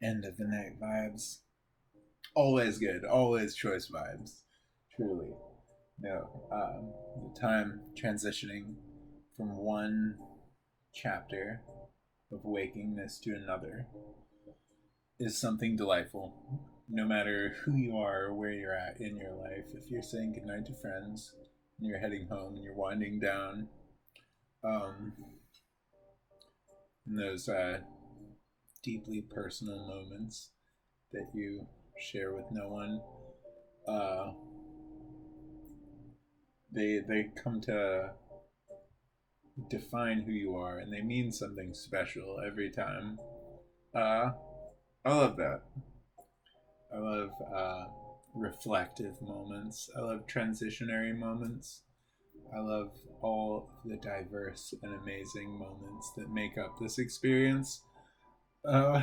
end of the night vibes. Always good, always choice vibes. Truly. No, the time transitioning from one chapter of wakingness to another is something delightful. No matter who you are or where you're at in your life, if you're saying goodnight to friends and you're heading home and you're winding down, um, in those deeply personal moments that you share with no one, uh, they come to define who you are, and they mean something special every time. Uh, I love that. I love reflective moments. I love transitionary moments. I love all of the diverse and amazing moments that make up this experience. Uh,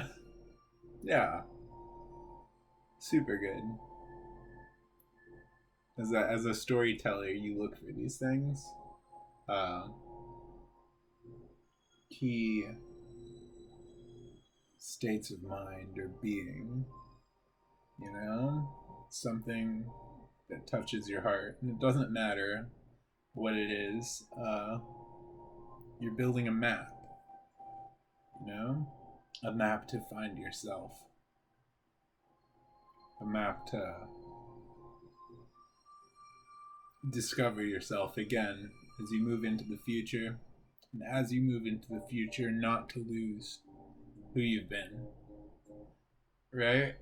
yeah, super good. As a storyteller, you look for these things. Uh, Key states of mind or being, something that touches your heart. And it doesn't matter what it is. You're building a map, you know? A map to find yourself, a map to discover yourself again as you move into the future. And as you move into the future, not to lose who you've been, right?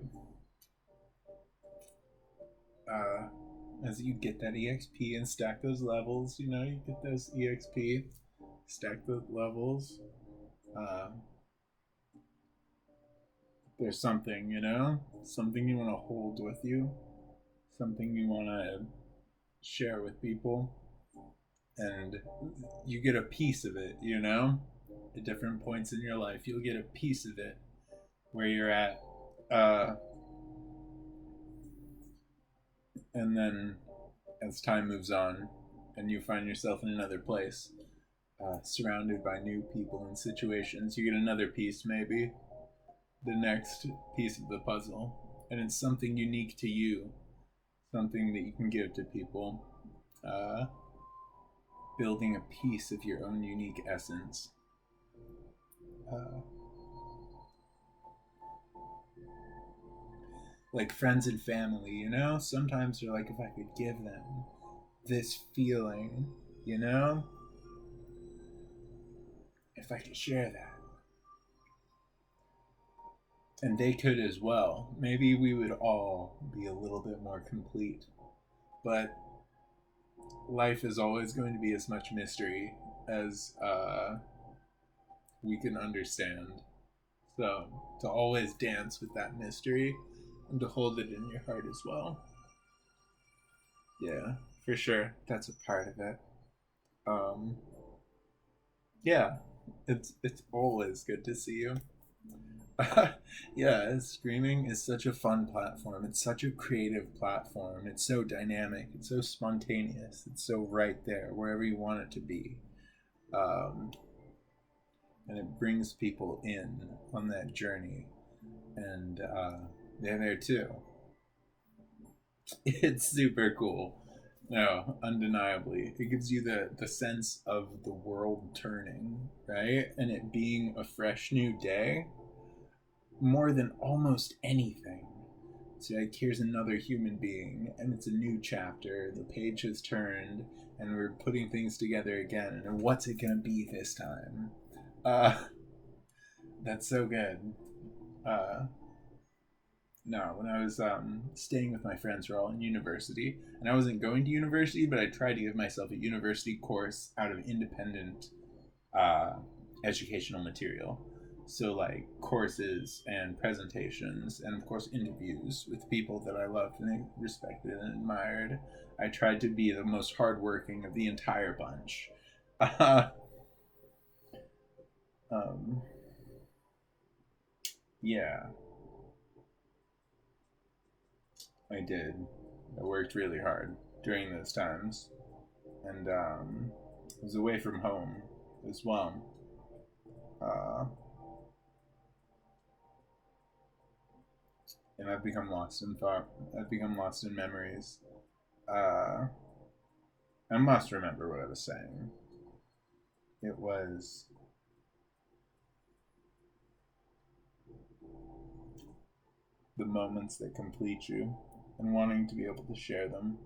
Uh, as you get that EXP and stack those levels, you get those EXP, stack the levels. Uh, there's something, something you want to hold with you, something you want to share with people, and you get a piece of it, At different points in your life, you'll get a piece of it where you're at. Uh, and then as time moves on and you find yourself in another place, surrounded by new people and situations, you get another piece, maybe the next piece of the puzzle. And it's something unique to you, something that you can give to people. Uh, Building a piece of your own unique essence. Uh, like friends and family, Sometimes you're like, if I could give them this feeling, you know? If I could share that. And they could as well. Maybe we would all be a little bit more complete. But life is always going to be as much mystery as we can understand. So, to always dance with that mystery and to hold it in your heart as well. Yeah, for sure. That's a part of it. Um, yeah, it's always good to see you. Yeah, streaming is such a fun platform. It's such a creative platform. It's so dynamic. It's so spontaneous. It's so right there, wherever you want it to be. Um, and it brings people in on that journey. And they're there too. It's super cool. No, undeniably. It gives you the sense of the world turning, right? And it being a fresh new day more than almost anything. It's like, here's another human being, and it's a new chapter. The page has turned, and we're putting things together again. And what's it gonna be this time? Uh, that's so good. Uh, no, when I was staying with my friends, we're all in university, and I wasn't going to university, but I tried to give myself a university course out of independent uh, educational material. So, like courses and presentations, and of course, interviews with people that I loved and respected and admired. I tried to be the most hardworking of the entire bunch. Uh, um, yeah, I did. I worked really hard during those times, and I was away from home as well. Uh, and I've become lost in thought. I've become lost in memories. Uh, I must remember what I was saying. It was the moments that complete you and wanting to be able to share them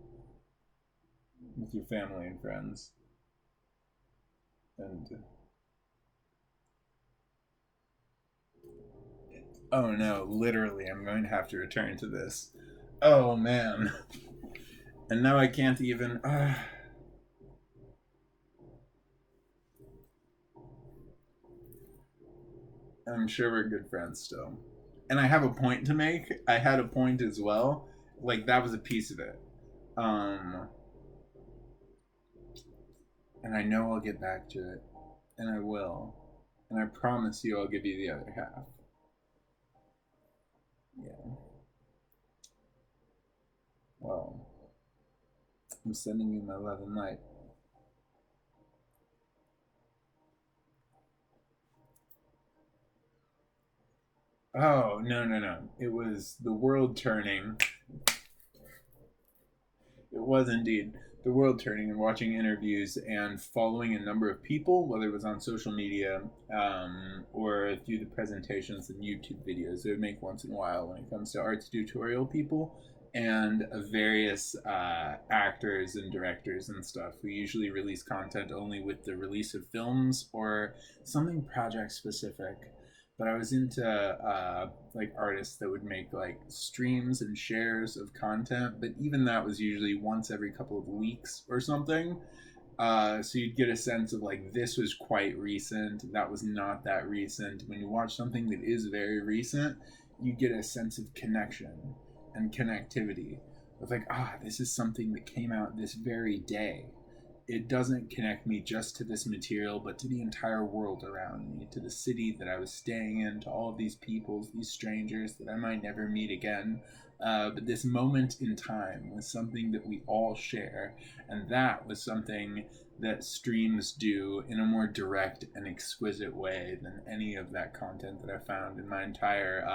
with your family and friends. And oh no, literally, I'm going to have to return to this. Oh man. And now I can't even. I'm sure we're good friends still. And I have a point to make. I had a point as well. Like, that was a piece of it. Um, and I know I'll get back to it. And I will. And I promise you I'll give you the other half. Yeah. Well, I'm sending you my love and light. Oh, no, no, no. It was the world turning. It was indeed the world turning and watching interviews and following a number of people, whether it was on social media or through the presentations and YouTube videos they would make once in a while when it comes to arts tutorial people and various actors and directors and stuff who usually release content only with the release of films or something project specific. But I was into like artists that would make like streams and shares of content, but even that was usually once every couple of weeks or something. So you'd get a sense of like this was quite recent, that was not that recent. When you watch something that is very recent, you get a sense of connection and connectivity. Of like, this is something that came out this very day. It doesn't connect me just to this material, but to the entire world around me, to the city that I was staying in, to all of these people, these strangers that I might never meet again. But this moment in time was something that we all share, and that was something that streams do in a more direct and exquisite way than any of that content that I found in my entire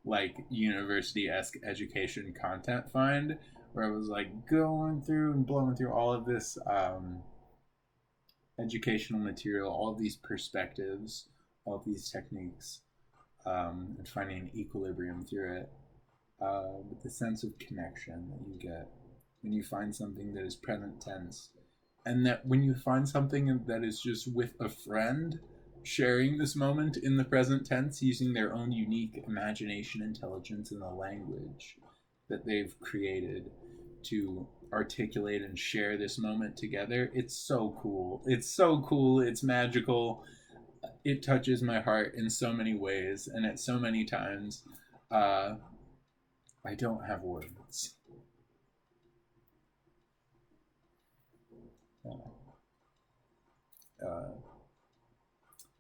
like university-esque education content find, where I was like going through and blowing through all of this educational material, all of these perspectives, all of these techniques, and finding an equilibrium through it. With the sense of connection that you get when you find something that is present tense, and that when you find something that is just with a friend sharing this moment in the present tense using their own unique imagination, intelligence, and the language that they've created to articulate and share this moment together. It's so cool. It's so cool. It's magical. It touches my heart in so many ways and at so many times. Uh, I don't have words. Uh,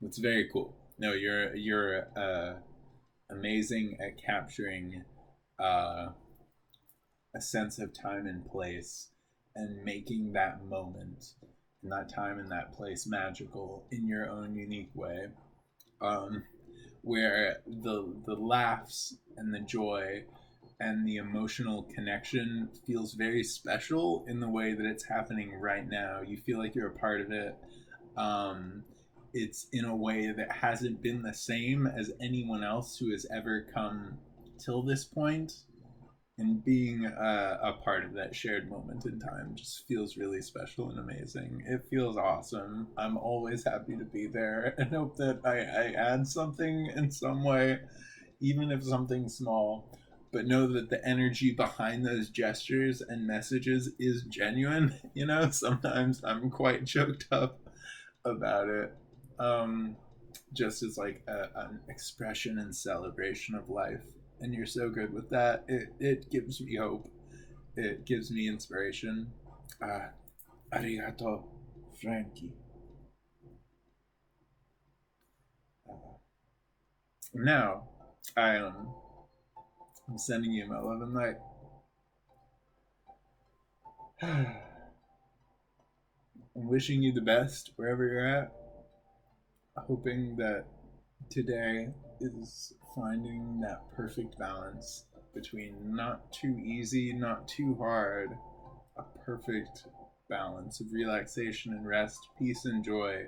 it's very cool. No, you're amazing at capturing uh, a sense of time and place and making that moment and that time and that place magical in your own unique way. Um, where the laughs and the joy and the emotional connection feels very special in the way that it's happening right now. You feel like you're a part of it. Um, it's in a way that hasn't been the same as anyone else who has ever come till this point, and being a part of that shared moment in time just feels really special and amazing. It feels awesome. I'm always happy to be there and hope that I add something in some way, even if something small. But know that the energy behind those gestures and messages is genuine. You know, sometimes I'm quite choked up about it. Um, just as like an expression and celebration of life. And you're so good with that. It gives me hope. It gives me inspiration. Ah, arigato, Frankie. Now, I I'm sending you my love and light. I'm wishing you the best wherever you're at. Hoping that today is finding that perfect balance between not too easy, not too hard, a perfect balance of relaxation and rest, peace and joy,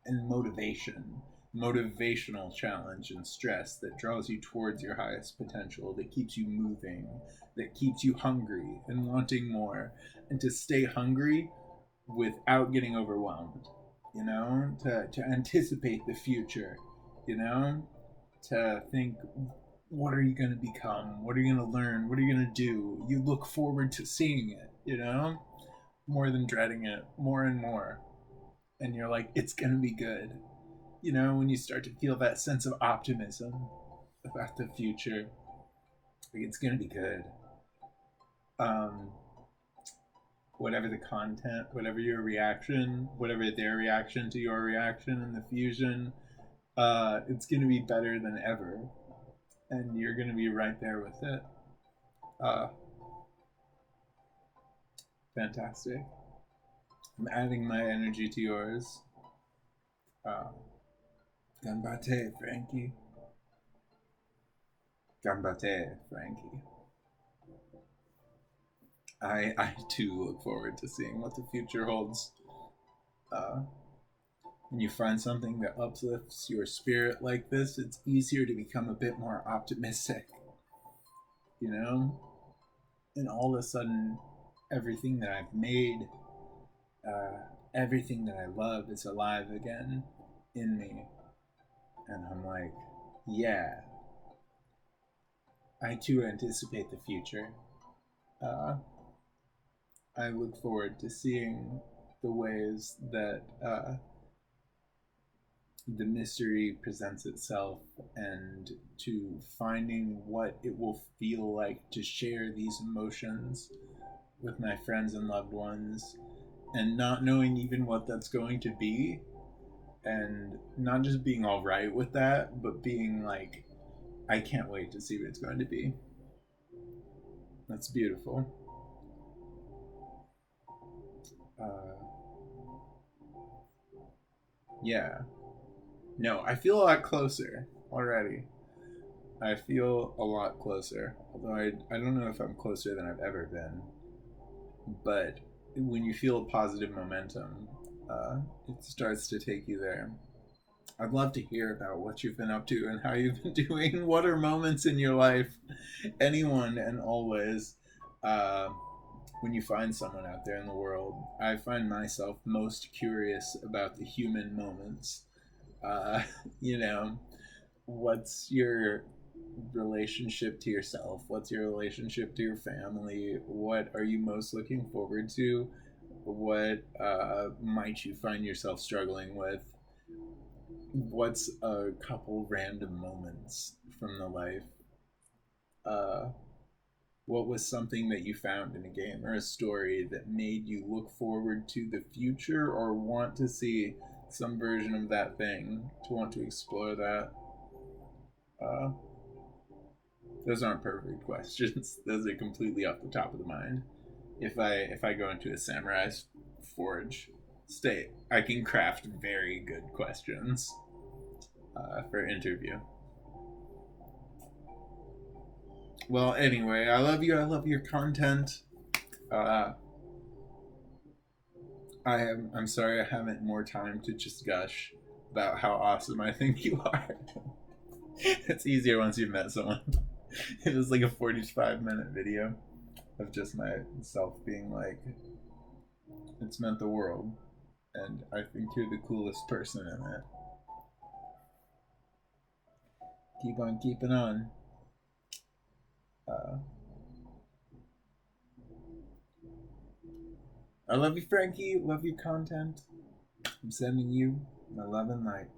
and motivation. Motivational challenge and stress that draws you towards your highest potential, that keeps you moving, that keeps you hungry and wanting more. And to stay hungry without getting overwhelmed, to anticipate the future, you know, to think, what are you going to become? What are you going to learn? What are you going to do? You look forward to seeing it, more than dreading it, more and more. And you're like, it's going to be good. When you start to feel that sense of optimism about the future, like it's going to be good. Um, Whatever the content, whatever your reaction, whatever their reaction to your reaction in the fusion, it's going to be better than ever. And you're going to be right there with it. Uh, Fantastic. I'm adding my energy to yours. Uh, Ganbate, Frankie. Ganbate, Frankie. I too look forward to seeing what the future holds. Uh, when you find something that uplifts your spirit like this, it's easier to become a bit more optimistic, you know? And all of a sudden, everything that I've made, uh, everything that I love is alive again in me. And I'm like, yeah, I too anticipate the future. Uh, I look forward to seeing the ways that the mystery presents itself and to finding what it will feel like to share these emotions with my friends and loved ones and not knowing even what that's going to be and not just being all right with that, but being like, I can't wait to see what it's going to be. That's beautiful. Uh, yeah. No, I feel a lot closer already. I feel a lot closer. Although I don't know if I'm closer than I've ever been. But when you feel a positive momentum, it starts to take you there. I'd love to hear about what you've been up to and how you've been doing. What are moments in your life, anyone and always, uh, when you find someone out there in the world? I find myself most curious about the human moments. Uh, you know, what's your relationship to yourself? What's your relationship to your family? What are you most looking forward to? What might you find yourself struggling with? What's a couple random moments from the life? Uh, what was something that you found in a game or a story that made you look forward to the future or want to see some version of that thing, to want to explore that? Uh, those aren't perfect questions. Those are completely off the top of the mind. If I go into a samurai's forge state, I can craft very good questions for interview. Well, anyway, I love you. I love your content. Uh, I'm sorry I haven't more time to just gush about how awesome I think you are. It's easier once you've met someone. It was like a 45-minute video of just myself being like, it's meant the world, and I think you're the coolest person in it. Keep on keeping on. Uh, I love you, Frankie. Love your content. I'm sending you my love and light.